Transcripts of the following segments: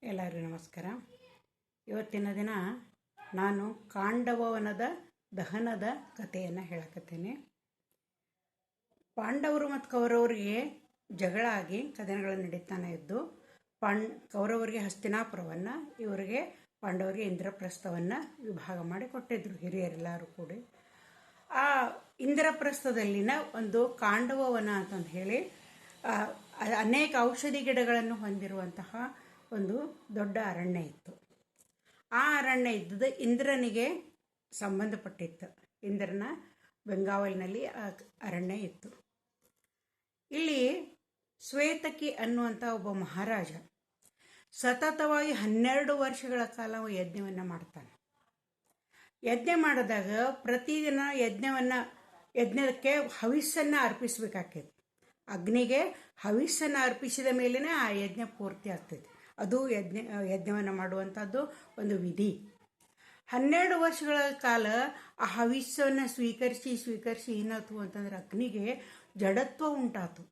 ಎಲ್ಲರಿಗೂ ನಮಸ್ಕಾರ. ಇವತ್ತಿನ ದಿನ ನಾನು ಕಾಂಡವವನದ ದಹನದ ಕಥೆಯನ್ನು ಹೇಳಕತ್ತೇನೆ. ಪಾಂಡವರು ಮತ್ತು ಕೌರವರಿಗೆ ಜಗಳ ಆಗಿ ಕದನಗಳು ನಡೀತಾನೆ ಇದ್ದು ಕೌರವರಿಗೆ ಹಸ್ತಿನಾಪುರವನ್ನು, ಇವರಿಗೆ ಪಾಂಡವರಿಗೆ ಇಂದ್ರಪ್ರಸ್ಥವನ್ನು ವಿಭಾಗ ಮಾಡಿ ಕೊಟ್ಟಿದ್ರು ಹಿರಿಯರೆಲ್ಲರೂ ಕೂಡಿ. ಆ ಇಂದ್ರಪ್ರಸ್ಥದಲ್ಲಿನ ಒಂದು ಕಾಂಡವವನ ಅಂತಂದು ಹೇಳಿ ಅನೇಕ ಔಷಧಿ ಗಿಡಗಳನ್ನು ಹೊಂದಿರುವಂತಹ ಒಂದು ದೊಡ್ಡ ಅರಣ್ಯ ಇತ್ತು. ಆ ಅರಣ್ಯ ಇದ್ದದ್ದು ಇಂದ್ರನಿಗೆ ಸಂಬಂಧಪಟ್ಟಿತ್ತು. ಇಂದ್ರನ ಬೆಂಗಾವಲಿನಲ್ಲಿ ಆ ಅರಣ್ಯ ಇತ್ತು. ಇಲ್ಲಿ ಶ್ವೇತಕಿ ಅನ್ನುವಂಥ ಒಬ್ಬ ಮಹಾರಾಜ ಸತತವಾಗಿ 12 ವರ್ಷಗಳ ಕಾಲ ಯಜ್ಞವನ್ನು ಮಾಡ್ತಾನೆ. ಯಜ್ಞ ಮಾಡಿದಾಗ ಪ್ರತಿದಿನ ಯಜ್ಞಕ್ಕೆ ಹವಿಸ್ಸನ್ನು ಅರ್ಪಿಸಬೇಕಾಗ್ತೈತಿ. ಅಗ್ನಿಗೆ ಹವಿಸ್ಸನ್ನು ಅರ್ಪಿಸಿದ ಮೇಲೇ ಆ ಯಜ್ಞ ಪೂರ್ತಿ ಆಗ್ತೈತಿ. ಅದು ಯಜ್ಞವನ್ನು ಮಾಡುವಂಥದ್ದು ಒಂದು ವಿಧಿ. 12 ವರ್ಷಗಳ ಕಾಲ ಆ ಹವಿಸ್ಸನ್ನು ಸ್ವೀಕರಿಸಿ ಏನಾಯ್ತು ಅಂತಂದ್ರೆ ಅಗ್ನಿಗೆ ಜಡತ್ವ ಉಂಟಾತು,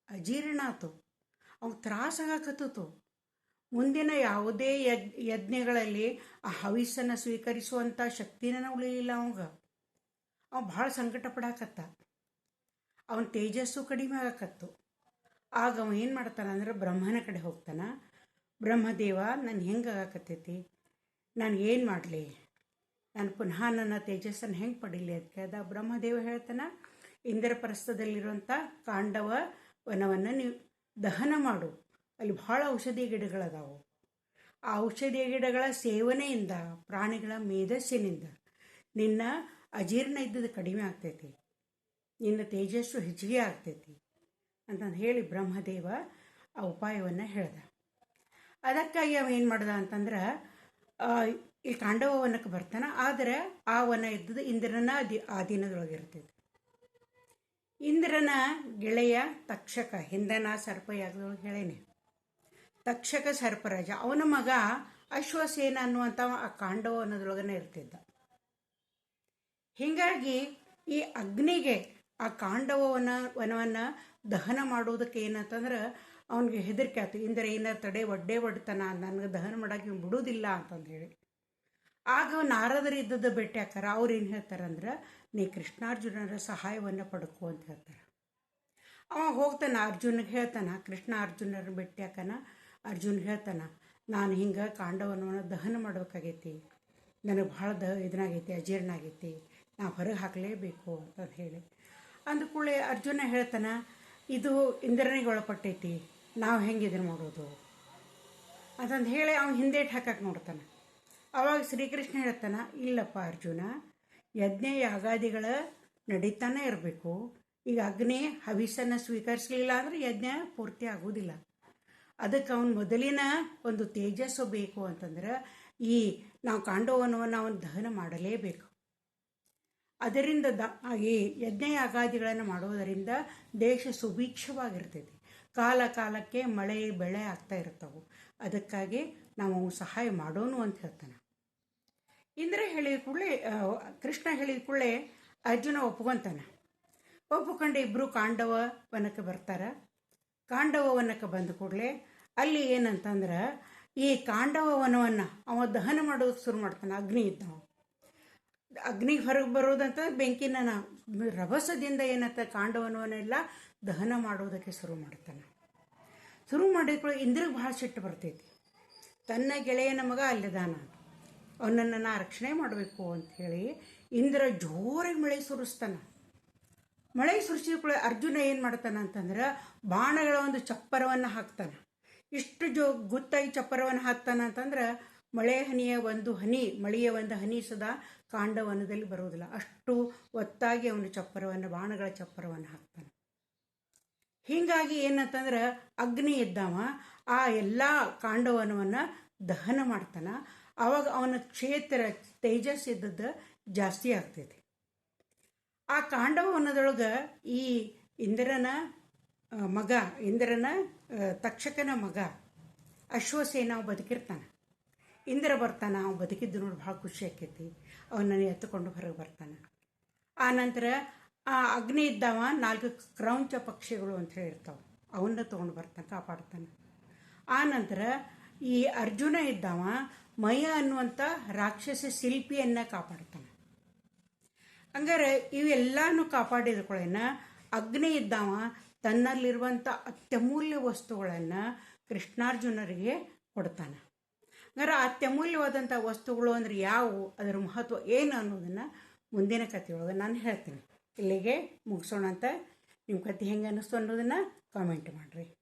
ಅಜೀರ್ಣ ಆತು, ಅವ್ನು ತ್ರಾಸಾಗಕತ್ತಿತು. ಮುಂದಿನ ಯಾವುದೇ ಯಜ್ಞಗಳಲ್ಲಿ ಆ ಹವಿಸ್ಸನ್ನು ಸ್ವೀಕರಿಸುವಂಥ ಶಕ್ತಿನ ಉಳಿಲಿಲ್ಲ ಅವಂಗ ಭಾಳ ಸಂಕಟ ಪಡಾಕತ್ತ. ಅವನ ತೇಜಸ್ಸು ಕಡಿಮೆ ಆಗಕತ್ತು. ಆಗ ಅವ ಏನು ಮಾಡ್ತಾನ ಅಂದ್ರೆ ಬ್ರಹ್ಮನ ಕಡೆ ಹೋಗ್ತಾನ. ಬ್ರಹ್ಮದೇವ, ನಾನು ಹೆಂಗೆ ಆಗಾಕತ್ತೈತಿ, ನಾನು ಏನು ಮಾಡಲಿ, ನಾನು ಪುನಃ ನನ್ನ ತೇಜಸ್ಸನ್ನು ಹೆಂಗೆ ಪಡೀಲಿ ಅಂತ ಕೇಳ್ದ. ಬ್ರಹ್ಮದೇವ ಹೇಳ್ತಾನ, ಇಂದ್ರಪ್ರಸ್ಥದಲ್ಲಿರುವಂಥ ಕಾಂಡವ ವನವನ್ನು ನೀವು ದಹನ ಮಾಡು. ಅಲ್ಲಿ ಭಾಳ ಔಷಧಿ ಗಿಡಗಳದಾವು. ಆ ಔಷಧಿ ಗಿಡಗಳ ಸೇವನೆಯಿಂದ, ಪ್ರಾಣಿಗಳ ಮೇಧಸ್ಸಿನಿಂದ ನಿನ್ನ ಅಜೀರ್ಣ ಇದ್ದದ್ದು ಕಡಿಮೆ ಆಗ್ತೈತಿ, ನಿನ್ನ ತೇಜಸ್ಸು ಹೆಚ್ಚಿಗೆ ಆಗ್ತೈತಿ ಅಂತಂದು ಹೇಳಿ ಬ್ರಹ್ಮದೇವ ಆ ಉಪಾಯವನ್ನು ಹೇಳ್ದ. ಅದಕ್ಕಾಗಿ ಅವ ಏನು ಮಾಡ್ದ ಅಂತಂದ್ರೆ ಈ ಕಾಂಡವ ವನಕ್ಕೆ ಬರ್ತಾನೆ. ಆದರೆ ಆ ವನ ಇದ್ದದ್ದು ಇಂದ್ರನ ಆಧೀನದೊಳಗಿರ್ತೈತಿ. ಇಂದ್ರನ ಗೆಳೆಯ ತಕ್ಷಕ, ಹಿಂದನ ಸರ್ಪಯಾಗದೊಳಗೆ ಹೇಳೇನೆ, ತಕ್ಷಕ ಸರ್ಪರಾಜ, ಅವನ ಮಗ ಅಶ್ವಸೇನ ಅನ್ನುವಂಥ ಆ ಕಾಂಡವ ವನದೊಳಗನೆ ಇರ್ತಿದ್ದ. ಹೀಗಾಗಿ ಈ ಅಗ್ನಿಗೆ ಆ ಕಾಂಡವ ವನವನ್ನು ದಹನ ಮಾಡೋದಕ್ಕೆ ಏನಂತಂದ್ರೆ ಅವನಿಗೆ ಹೆದರಿಕೆ ಆಯ್ತು. ಇಂದ್ರ ಏನಾರ ಒಡ್ಡೇ ಒಡ್ತಾನ, ನನಗೆ ದಹನ ಮಾಡೋಕೆ ಬಿಡೋದಿಲ್ಲ ಅಂತಂದು ಹೇಳಿ. ಆಗ ನಾರದರು ಇದ್ದದ್ದು ಭೇಟಿ ಹಾಕಾರ. ಅವ್ರು ಏನು ಹೇಳ್ತಾರಂದ್ರೆ, ನೀ ಕೃಷ್ಣಾರ್ಜುನರ ಸಹಾಯವನ್ನು ಪಡ್ಕೊ ಅಂತ ಹೇಳ್ತಾರೆ. ಅವ ಹೋಗ್ತಾನೆ, ಅರ್ಜುನಿಗೆ ಹೇಳ್ತಾನ, ಕೃಷ್ಣ ಅರ್ಜುನರನ್ನ ಭೇಟಿ ಹಾಕನ. ಅರ್ಜುನ್ ಹೇಳ್ತಾನ, ನಾನು ಹಿಂಗೆ ಕಾಂಡವನವನ್ನು ದಹನ ಮಾಡ್ಬೇಕಾಗೈತಿ, ನನಗೆ ಭಾಳ ಇದನ್ನಾಗೈತಿ, ಅಜೀರ್ಣ ಆಗೈತಿ, ನಾವು ಹೊರಗೆ ಹಾಕಲೇಬೇಕು ಅಂತ ಹೇಳಿ ಅಂದ್ಕೂಳೆ ಅರ್ಜುನ ಹೇಳ್ತಾನ, ಇದು ಇಂದ್ರನಿಗೆ ಒಳಪಟ್ಟೈತಿ, ನಾವು ಹೆಂಗೆ ಇದನ್ನು ಮಾಡೋದು ಅಂತಂದು ಹೇಳಿ ಅವ್ನು ಹಿಂದೇಟು ಹಾಕಕ್ಕೆ ನೋಡ್ತಾನೆ. ಅವಾಗ ಶ್ರೀಕೃಷ್ಣ ಹೇಳ್ತಾನ, ಇಲ್ಲಪ್ಪ ಅರ್ಜುನ, ಯಜ್ಞ ಯಾಗಾದಿಗಳ ನಡೀತಾನೆ ಇರಬೇಕು. ಈಗ ಅಗ್ನಿ ಹವಿಸ್ಸನ್ನು ಸ್ವೀಕರಿಸಲಿಲ್ಲ ಅಂದರೆ ಯಜ್ಞ ಪೂರ್ತಿ ಆಗೋದಿಲ್ಲ. ಅದಕ್ಕೆ ಅವನು ಮೊದಲಿನ ಒಂದು ತೇಜಸ್ಸು ಬೇಕು ಅಂತಂದ್ರೆ ಈ ನಾವು ಕಾಂಡವನವನ್ನು ಅವನು ದಹನ ಮಾಡಲೇಬೇಕು. ಅದರಿಂದ ಈ ಯಜ್ಞ ಯಾಗಾದಿಗಳನ್ನು ಮಾಡೋದರಿಂದ ದೇಶ ಸುಭಿಕ್ಷವಾಗಿರ್ತೈತಿ. ಕಾಲ ಕಾಲಕ್ಕೆ ಮಳೆ ಬೆಳೆ ಆಗ್ತಾ ಇರ್ತಾವೆ. ಅದಕ್ಕಾಗಿ ನಾವು ಸಹಾಯ ಮಾಡೋನು ಅಂತ ಹೇಳ್ತಾನೆ. ಇಂದ್ರ ಹೇಳಿದ ಕೂಡಲೇ, ಕೃಷ್ಣ ಹೇಳಿದ ಕೂಡಲೇ ಅರ್ಜುನ ಒಪ್ಕೊಂತಾನೆ. ಒಪ್ಕೊಂಡು ಇಬ್ಬರು ಕಾಂಡವ ವನಕ್ಕೆ ಬರ್ತಾರೆ. ಕಾಂಡವ ವನಕ್ಕೆ ಬಂದ ಕೂಡಲೇ ಅಲ್ಲಿ ಏನಂತಂದ್ರೆ ಈ ಕಾಂಡವ ವನವನ್ನು ಅವ ದಹನ ಮಾಡೋದಕ್ಕೆ ಶುರು ಮಾಡ್ತಾನೆ. ಅಗ್ನಿ ಇದ್ದವ, ಅಗ್ನಿಗೆ ಹೊರಗೆ ಬರೋದಂತ ಬೆಂಕಿನ ರಭಸದಿಂದ ಏನಂತ ಕಾಂಡವನವನ್ನೆಲ್ಲ ದಹನ ಮಾಡೋದಕ್ಕೆ ಶುರು ಮಾಡ್ತಾನೆ. ಶುರು ಮಾಡಿಕೊಳ್ಳಿ ಇಂದ್ರಿಗೆ ಭಾಳ ಸಿಟ್ಟು ಬರ್ತೈತಿ. ತನ್ನ ಗೆಳೆಯನ ಮಗ ಅಲ್ಲಿದಾನ, ಅವನನ್ನು ನಾ ರಕ್ಷಣೆ ಮಾಡಬೇಕು ಅಂಥೇಳಿ ಇಂದ್ರ ಜೋರಾಗಿ ಮಳೆ ಸುರಿಸ್ತಾನೆ. ಮಳೆ ಸುರಿಸಿಕೊಳ್ಳಿ ಅರ್ಜುನ ಏನು ಮಾಡ್ತಾನೆ ಅಂತಂದ್ರೆ ಬಾಣಗಳ ಒಂದು ಚಪ್ಪರವನ್ನು ಹಾಕ್ತಾನೆ. ಇಷ್ಟು ಗುತ್ತಾಗಿ ಚಪ್ಪರವನ್ನು ಹಾಕ್ತಾನೆ ಅಂತಂದ್ರೆ ಮಳೆಯ ಒಂದು ಹನಿ ಸದಾ ಕಾಂಡವನದಲ್ಲಿ ಬರುವುದಿಲ್ಲ. ಅಷ್ಟು ಒತ್ತಾಗಿ ಅವನು ಬಾಣಗಳ ಚಪ್ಪರವನ್ನು ಹಾಕ್ತಾನೆ. ಹೀಗಾಗಿ ಏನಂತಂದ್ರೆ ಅಗ್ನಿ ಇದ್ದವ ಆ ಎಲ್ಲ ಕಾಂಡವನವನ್ನು ದಹನ ಮಾಡ್ತಾನ. ಆವಾಗ ಅವನ ಕ್ಷೇತ್ರ ತೇಜಸ್ ಇದ್ದದ್ದು ಜಾಸ್ತಿ ಆಗ್ತೈತಿ. ಆ ಕಾಂಡವನದೊಳಗೆ ಈ ಇಂದ್ರನ ತಕ್ಷಕನ ಮಗ ಅಶ್ವಸೇನ ಬದುಕಿರ್ತಾನೆ. ಇಂದ್ರ ಬರ್ತಾನೆ, ಅವ್ನು ಬದುಕಿದ್ದು ನೋಡಿ ಭಾಳ ಖುಷಿ ಆಕೈತಿ. ಅವನನ್ನು ಎತ್ತುಕೊಂಡು ಹೊರಗೆ ಬರ್ತಾನೆ. ಆ ನಂತರ ಆ ಅಗ್ನಿ ಇದ್ದವ 4 ಕ್ರೌಂಚ ಪಕ್ಷಿಗಳು ಅಂತ ಹೇಳಿರ್ತಾವೆ, ಅವನ್ನ ತೊಗೊಂಡು ಬರ್ತಾನೆ, ಕಾಪಾಡ್ತಾನೆ. ಆ ನಂತರ ಈ ಅರ್ಜುನ ಇದ್ದವ ಮಯ ಅನ್ನುವಂಥ ರಾಕ್ಷಸ ಶಿಲ್ಪಿಯನ್ನು ಕಾಪಾಡ್ತಾನೆ. ಹಂಗಾರೆ ಇವೆಲ್ಲಾನು ಕಾಪಾಡಿದ್ಕೊಳ್ಳೇನ ಅಗ್ನಿ ಇದ್ದವ ತನ್ನಲ್ಲಿರುವಂಥ ಅತ್ಯಮೂಲ್ಯ ವಸ್ತುಗಳನ್ನು ಕೃಷ್ಣಾರ್ಜುನರಿಗೆ ಕೊಡ್ತಾನೆ. ಹಂಗಾರೆ ಅತ್ಯಮೂಲ್ಯವಾದಂಥ ವಸ್ತುಗಳು ಅಂದರೆ ಯಾವುವು, ಅದರ ಮಹತ್ವ ಏನು ಅನ್ನೋದನ್ನು ಮುಂದಿನ ಕಥೆಯೊಳಗೆ ನಾನು ಹೇಳ್ತೀನಿ. ಇಲ್ಲಿಗೆ ಮುಗಿಸೋಣ ಅಂತ. ನಿಮ್ಮ ಕತೆ ಹೆಂಗೆ ಅನ್ನಿಸ್ತು ಅನ್ನೋದನ್ನು ಕಾಮೆಂಟ್ ಮಾಡಿರಿ.